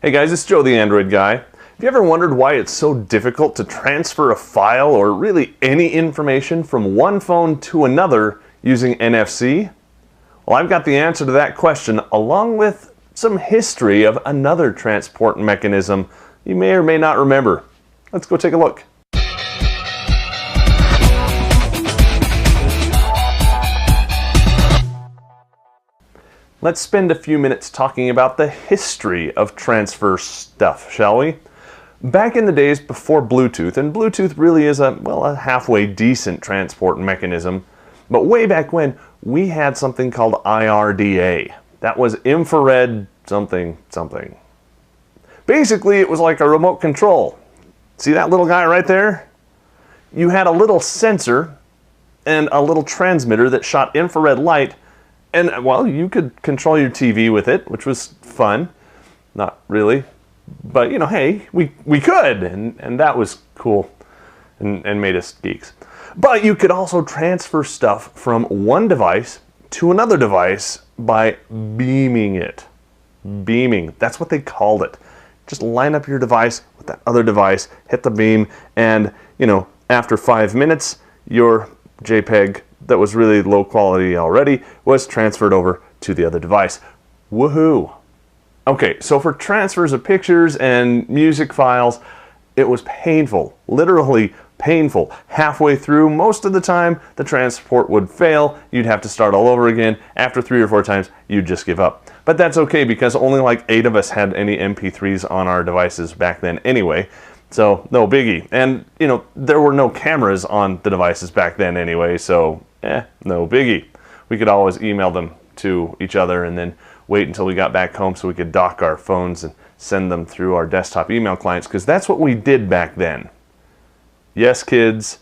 Hey guys, it's Joe the Android Guy. Have you ever wondered why it's so difficult to transfer a file or really any information from one phone to another using NFC? Well, I've got the answer to that question along with some history of another transport mechanism you may or may not remember. Let's go take a look. Let's spend a few minutes talking about the history of transfer stuff, shall we? Back in the days before Bluetooth, and Bluetooth really is a halfway decent transport mechanism, but way back when, we had something called IRDA. That was infrared something something. Basically, it was like a remote control. See that little guy right there? You had a little sensor and a little transmitter that shot infrared light. And, well, you could control your TV with it, which was fun. Not really. But, you know, hey, we could. And that was cool and made us geeks. But you could also transfer stuff from one device to another device by beaming it. Beaming. That's what they called it. Just line up your device with that other device, hit the beam, and, you know, after 5 minutes, your JPEG that was really low quality already was transferred over to the other device. Woohoo! Okay, so for transfers of pictures and music files, it was painful, literally painful. Halfway through, most of the time, the transport would fail. You'd have to start all over again. After 3 or 4 times, you'd just give up. But that's okay because only like 8 of us had any MP3s on our devices back then anyway. So, no biggie. And, you know, there were no cameras on the devices back then anyway, so, no biggie. We could always email them to each other and then wait until we got back home so we could dock our phones and send them through our desktop email clients, because that's what we did back then. Yes, kids.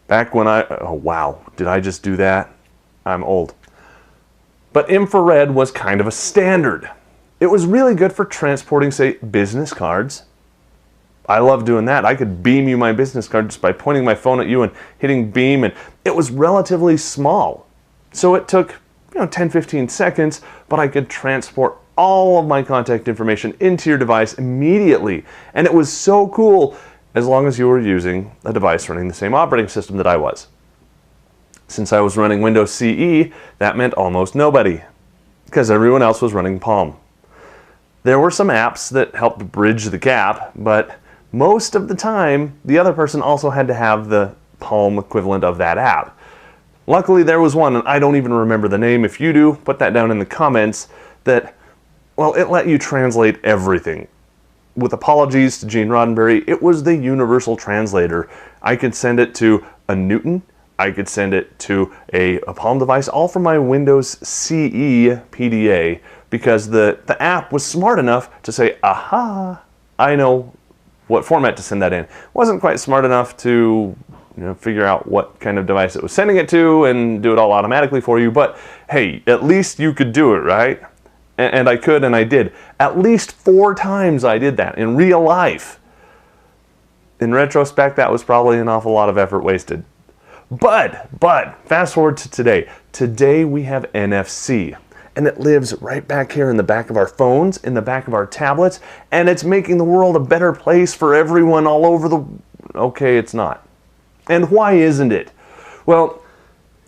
Back when oh wow, did I just do that? I'm old. But infrared was kind of a standard. It was really good for transporting, say, business cards. I love doing that. I could beam you my business card just by pointing my phone at you and hitting beam, and it was relatively small. So it took, 10-15 seconds, but I could transport all of my contact information into your device immediately. And it was so cool as long as you were using a device running the same operating system that I was. Since I was running Windows CE, that meant almost nobody, because everyone else was running Palm. There were some apps that helped bridge the gap, but most of the time, the other person also had to have the Palm equivalent of that app. Luckily, there was one, and I don't even remember the name. If you do, put that down in the comments, that, well, it let you translate everything. With apologies to Gene Roddenberry, it was the universal translator. I could send it to a Newton, I could send it to a Palm device, all from my Windows CE PDA, because the app was smart enough to say, aha, I know what format to send that in. It wasn't quite smart enough to figure out what kind of device it was sending it to and do it all automatically for you, but hey, at least you could do it, right? And I could, and I did. At least 4 times I did that in real life. In retrospect, that was probably an awful lot of effort wasted. But, fast forward to today. Today we have NFC. And it lives right back here in the back of our phones, in the back of our tablets, and it's making the world a better place for everyone all over the... Okay, it's not. And why isn't it? Well,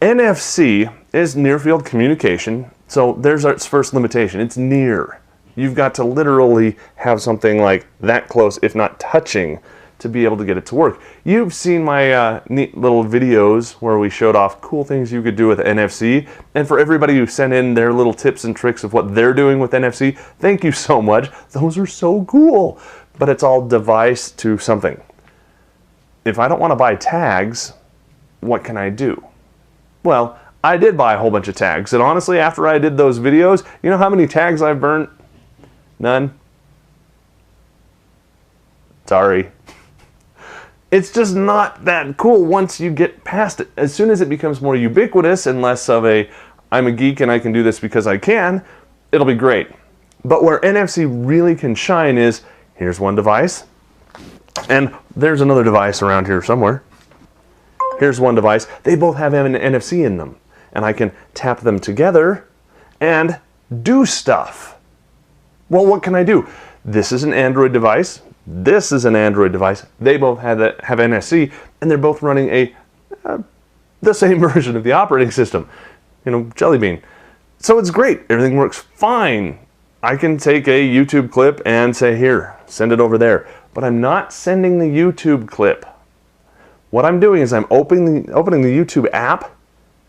NFC is near field communication, so there's its first limitation. It's near. You've got to literally have something like that close, if not touching, to be able to get it to work. You've seen my neat little videos where we showed off cool things you could do with NFC, and for everybody who sent in their little tips and tricks of what they're doing with NFC, thank you so much. Those are so cool. But it's all device to something. If I don't want to buy tags, what can I do? Well, I did buy a whole bunch of tags, and honestly, after I did those videos, you know how many tags I've burnt? None. Sorry. It's just not that cool once you get past it. As soon as it becomes more ubiquitous and less of a, I'm a geek and I can do this because I can, it'll be great. But where NFC really can shine is, here's one device, and there's another device around here somewhere. Here's one device. They both have an NFC in them, and I can tap them together and do stuff. Well, what can I do? This is an Android device. This is an Android device. They both have NFC, and they're both running the same version of the operating system, Jelly Bean. So it's great. Everything works fine. I can take a YouTube clip and say, here, send it over there. But I'm not sending the YouTube clip. What I'm doing is I'm opening the YouTube app,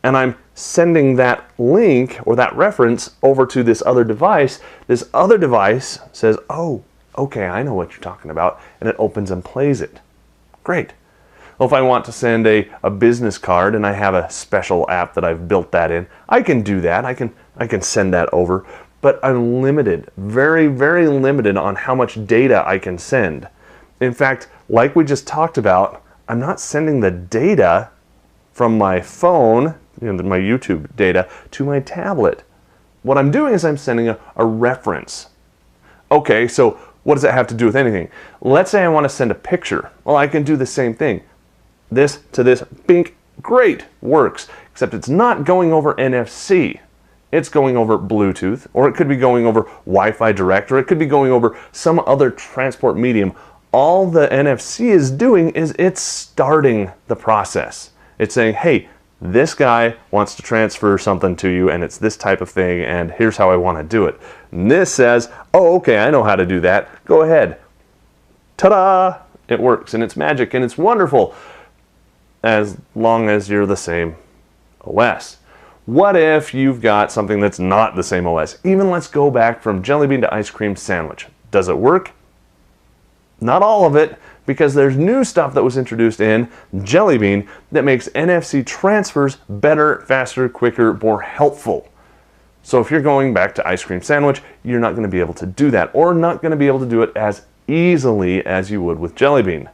and I'm sending that link or that reference over to this other device. This other device says, oh, okay, I know what you're talking about, and it opens and plays it. Great. Well, if I want to send a business card and I have a special app that I've built that in, I can do that. I can send that over, but I'm limited, very, very limited on how much data I can send. In fact, like we just talked about, I'm not sending the data from my phone, my YouTube data, to my tablet. What I'm doing is I'm sending a reference. Okay, so what does that have to do with anything? Let's say I want to send a picture. Well, I can do the same thing. This to this, bink, great, works, except it's not going over NFC. It's going over Bluetooth, or it could be going over Wi-Fi Direct, or it could be going over some other transport medium. All the NFC is doing is it's starting the process. It's saying, hey, this guy wants to transfer something to you, and it's this type of thing, and here's how I want to do it. And this says, oh, okay, I know how to do that. Go ahead. Ta-da! It works, and it's magic, and it's wonderful, as long as you're the same OS. What if you've got something that's not the same OS? Even let's go back from Jelly Bean to Ice Cream Sandwich. Does it work? Not all of it, because there's new stuff that was introduced in Jelly Bean that makes NFC transfers better, faster, quicker, more helpful. So if you're going back to Ice Cream Sandwich, you're not going to be able to do that, or not going to be able to do it as easily as you would with Jelly Bean.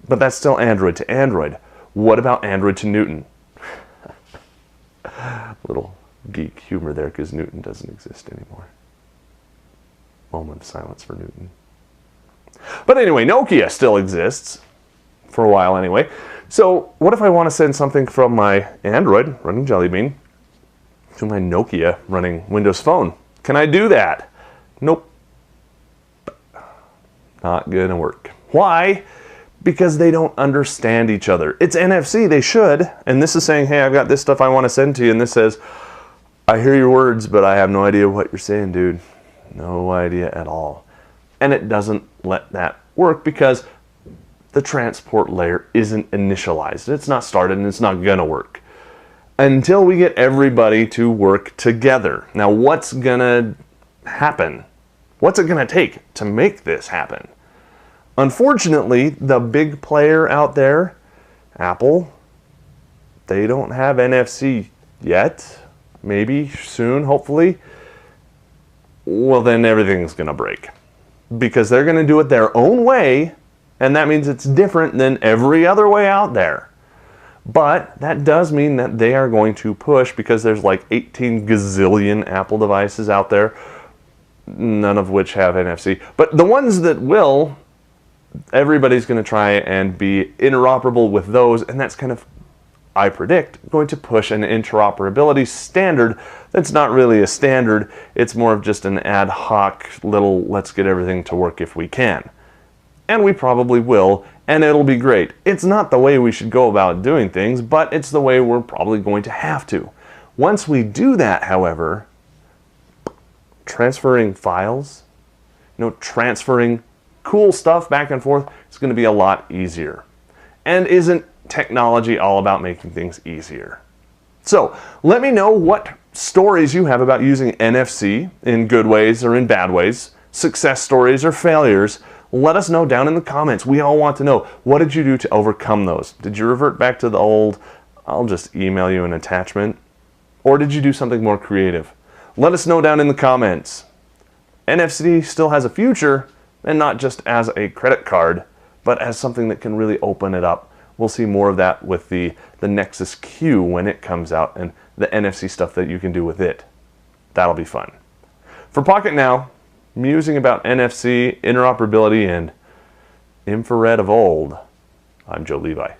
But that's still Android to Android. What about Android to Newton? Little geek humor there, because Newton doesn't exist anymore. Moment of silence for Newton. But anyway, Nokia still exists, for a while anyway. So what if I want to send something from my Android running Jelly Bean to my Nokia running Windows Phone? Can I do that? Nope. Not gonna work. Why? Because they don't understand each other. It's NFC, they should, and this is saying, hey, I've got this stuff I want to send to you, and this says, I hear your words, but I have no idea what you're saying, dude. No idea at all. And it doesn't let that work because the transport layer isn't initialized. It's not started, and it's not gonna work until we get everybody to work together. Now, what's gonna happen? What's it gonna take to make this happen? Unfortunately, the big player out there, Apple, they don't have NFC yet. Maybe soon, hopefully. Well, then everything's gonna break, because they're gonna do it their own way, and that means it's different than every other way out there. But that does mean that they are going to push, because there's like 18 gazillion Apple devices out there, none of which have NFC. But the ones that will, everybody's going to try and be interoperable with those, and that's kind of, I predict, going to push an interoperability standard that's not really a standard. It's more of just an ad hoc little, let's get everything to work if we can. And we probably will, and it'll be great. It's not the way we should go about doing things, but it's the way we're probably going to have to. Once we do that, however, transferring files, transferring cool stuff back and forth, it's going to be a lot easier. And isn't technology all about making things easier? So let me know what stories you have about using NFC in good ways or in bad ways, success stories or failures. Let us know down in the comments. We all want to know, what did you do to overcome those? Did you revert back to the old, I'll just email you an attachment? Or did you do something more creative? Let us know down in the comments. NFC still has a future, and not just as a credit card, but as something that can really open it up. We'll see more of that with the Nexus Q when it comes out, and the NFC stuff that you can do with it. That'll be fun. For Pocket Now, musing about NFC, interoperability, and infrared of old, I'm Joe Levi.